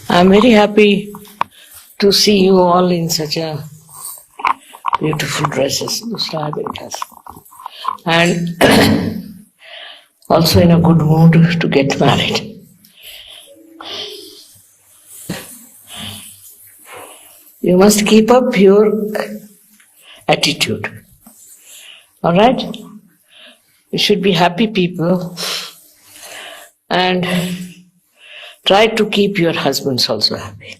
I'm very happy to see you all in such a beautiful dresses, and also in a good mood to get married. You must keep up your attitude. All right? You should be happy people and try to keep your husbands also happy.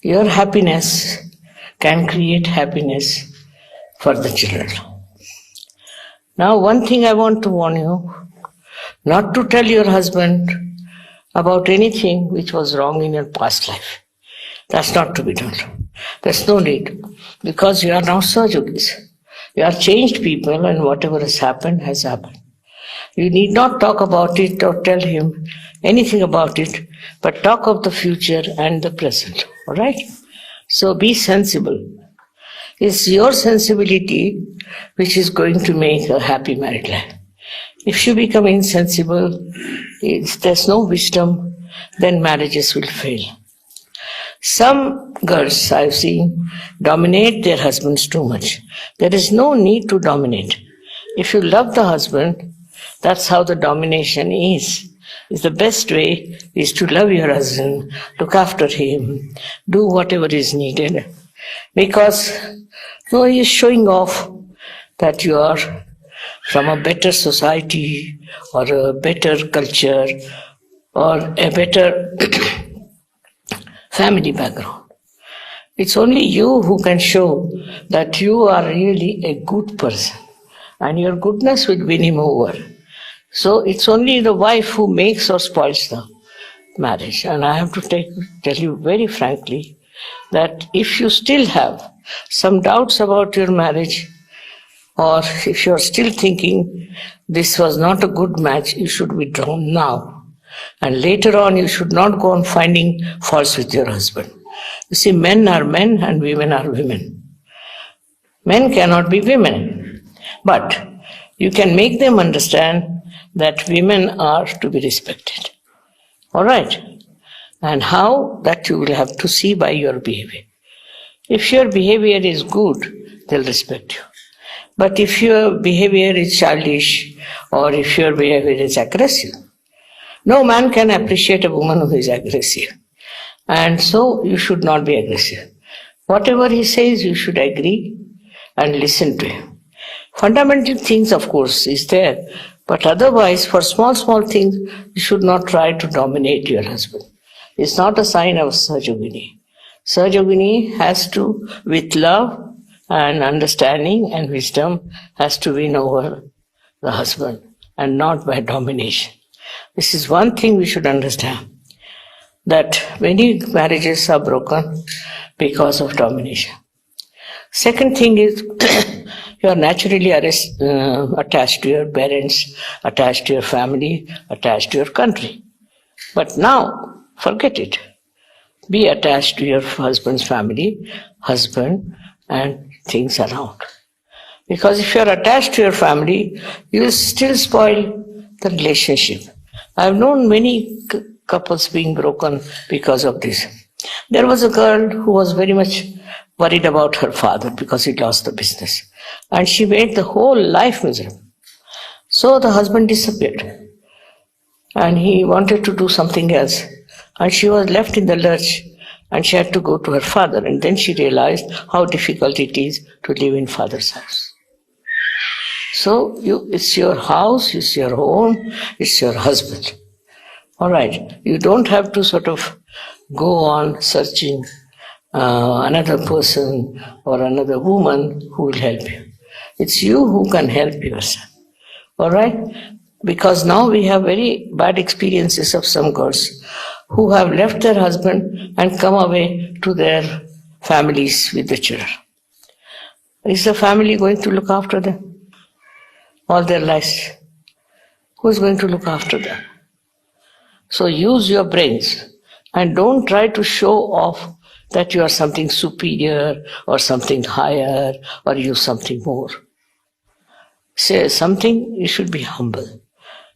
Your happiness can create happiness for the children. Now, one thing I want to warn you, not to tell your husband about anything which was wrong in your past life. That's not to be done. There's no need, because you are now Sahajyogis. You are changed people, and whatever has happened has happened. You need not talk about it or tell him anything about it, but talk of the future and the present. All right? So be sensible. It's your sensibility which is going to make a happy married life. If you become insensible, if there's no wisdom, then marriages will fail. Some girls I've seen dominate their husbands too much. There is no need to dominate. If you love the husband, that's how the domination is. It's the best way is to love your husband, look after him, do whatever is needed. Because no, he is showing off that you are from a better society or a better culture or a better family background. It's only you who can show that you are really a good person, and your goodness will win him over. So it's only the wife who makes or spoils the marriage. And I have to tell you very frankly that if you still have some doubts about your marriage, or if you are still thinking this was not a good match, you should withdraw now. And later on, you should not go on finding faults with your husband. You see, men are men and women are women. Men cannot be women. But you can make them understand that women are to be respected. All right? And how? That you will have to see by your behavior. If your behavior is good, they'll respect you. But if your behavior is childish or if your behavior is aggressive, no man can appreciate a woman who is aggressive. And so you should not be aggressive. Whatever he says, you should agree and listen to him. Fundamental things, of course, is there. But otherwise, for small things, you should not try to dominate your husband. It's not a sign of Sahajyogini. Sahajyogini has to, with love and understanding and wisdom, has to win over the husband and not by domination. This is one thing we should understand, that many marriages are broken because of domination. Second thing is, you are naturally attached to your parents, attached to your family, attached to your country. But now, forget it. Be attached to your husband's family, husband, and things around. Because if you are attached to your family, you will still spoil the relationship. I have known many couples being broken because of this. There was a girl who was very much worried about her father because he lost the business. And she made the whole life miserable. So the husband disappeared. And he wanted to do something else. And she was left in the lurch. And she had to go to her father. And then she realized how difficult it is to live in father's house. So it's your house, it's your home, it's your husband. All right. You don't have to sort of go on searching another person or another woman who will help you. It's you who can help yourself. All right? Because now we have very bad experiences of some girls who have left their husband and come away to their families with the children. Is the family going to look after them all their lives? Who is going to look after them? So use your brains and don't try to show off that you are something superior or something higher or you something more. Say something, you should be humble.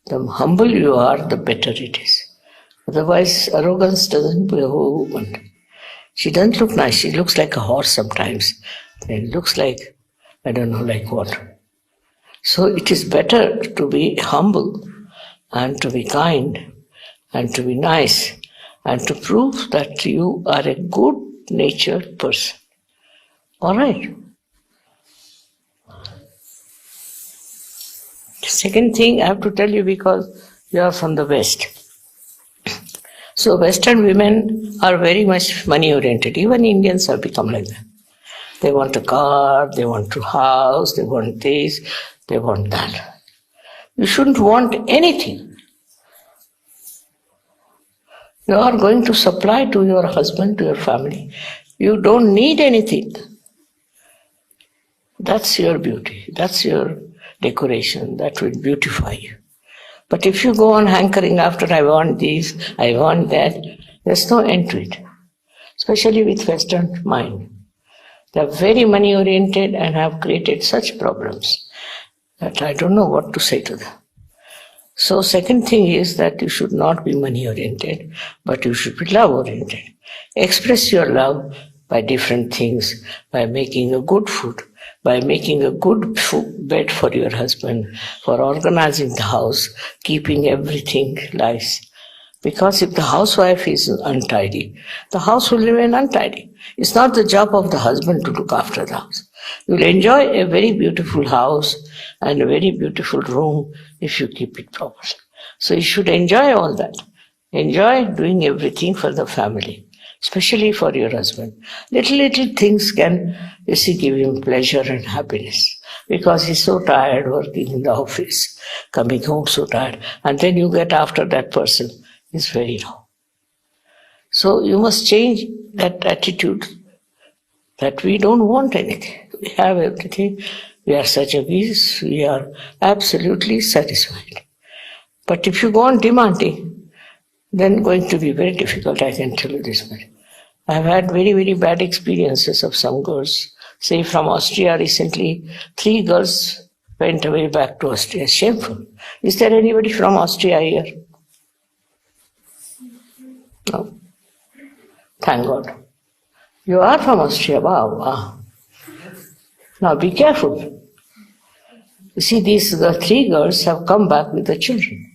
The humble you are, the better it is. Otherwise, arrogance doesn't be a whole woman. She doesn't look nice. She looks like a horse sometimes. It looks like, I don't know, like what. So it is better to be humble and to be kind and to be nice and to prove that you are a good-natured person. All right. Second thing I have to tell you, because you are from the West. So Western women are very much money-oriented. Even Indians have become like that. They want a car, they want a house, they want this, they want that. You shouldn't want anything. You are going to supply to your husband, to your family. You don't need anything. That's your beauty. That's your decoration. That will beautify you. But if you go on hankering after, I want this, I want that, there's no end to it. Especially with Western mind. They are very money oriented and have created such problems that I don't know what to say to them. So second thing is that you should not be money oriented, but you should be love oriented. Express your love by different things, by making a good food, by making a good bed for your husband, for organizing the house, keeping everything nice. Because if the housewife is untidy, the house will remain untidy. It's not the job of the husband to look after the house. You'll enjoy a very beautiful house and a very beautiful room if you keep it properly. So you should enjoy all that. Enjoy doing everything for the family, especially for your husband. Little things can, you see, give him pleasure and happiness. Because he's so tired working in the office, coming home so tired. And then you get after that person. Is very low. So you must change that attitude that we don't want anything. We have everything. We are such a beast. We are absolutely satisfied. But if you go on demanding, then going to be very difficult, I can tell you this much. I have had very bad experiences of some girls. Say from Austria recently, 3 girls went away back to Austria. Shameful. Is there anybody from Austria here? No. Thank God. You are from Austria. Wow. Now be careful. You see, the 3 girls have come back with the children.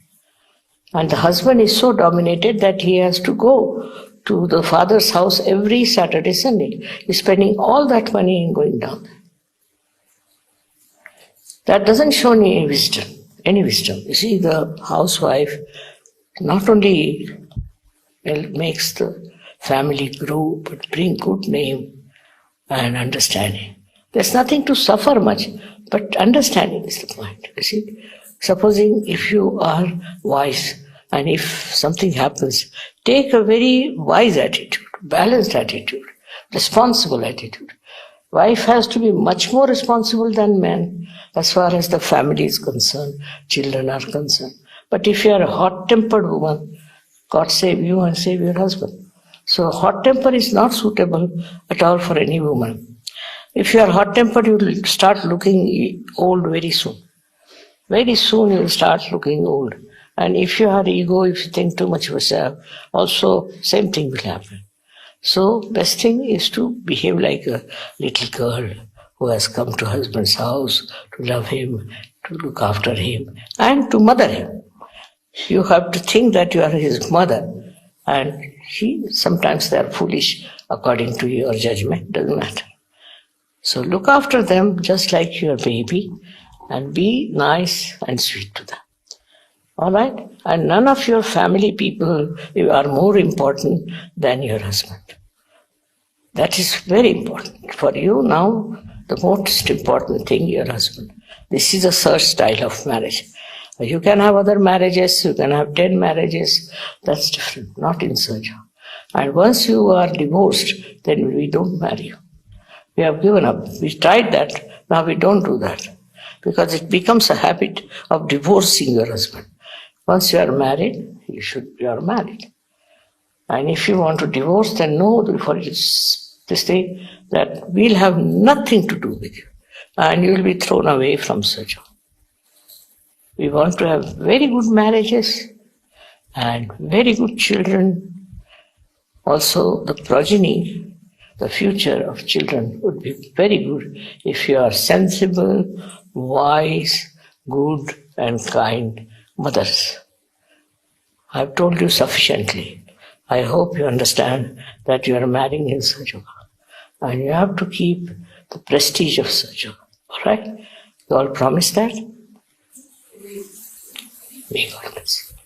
And the husband is so dominated that he has to go to the father's house every Saturday, Sunday. He's spending all that money in going down there. That doesn't show any wisdom. You see, the housewife not only makes the family grow, but bring good name and understanding. There's nothing to suffer much, but understanding is the point. You see, supposing if you are wise and if something happens, take a very wise attitude, balanced attitude, responsible attitude. Wife has to be much more responsible than man as far as the family is concerned, children are concerned. But if you are a hot-tempered woman, God save you and save your husband. So hot temper is not suitable at all for any woman. If you are hot-tempered, you will start looking old very soon. Very soon you will start looking old. And if you have ego, if you think too much of yourself, also same thing will happen. So best thing is to behave like a little girl who has come to husband's house to love him, to look after him, and to mother him. You have to think that you are his mother, and sometimes they are foolish according to your judgment, doesn't matter. So look after them just like your baby and be nice and sweet to them. All right? And none of your family people are more important than your husband. That is very important. For you now, the most important thing, your husband. This is a search style of marriage. You can have other marriages, you can have 10 marriages, that's different, not in search. And once you are divorced, then we don't marry you. We have given up. We tried that, now we don't do that. Because it becomes a habit of divorcing your husband. Once you are married, you are married. And if you want to divorce, then know before you say that we'll have nothing to do with you. And you will be thrown away from such. We want to have very good marriages, And very good children, also the progeny, the future of children would be very good if you are sensible, wise, good and kind mothers. I've told you sufficiently. I hope you understand that you are marrying in Sahajyoga. And you have to keep the prestige of Sahajyoga. Alright? You all promise that? May God bless you.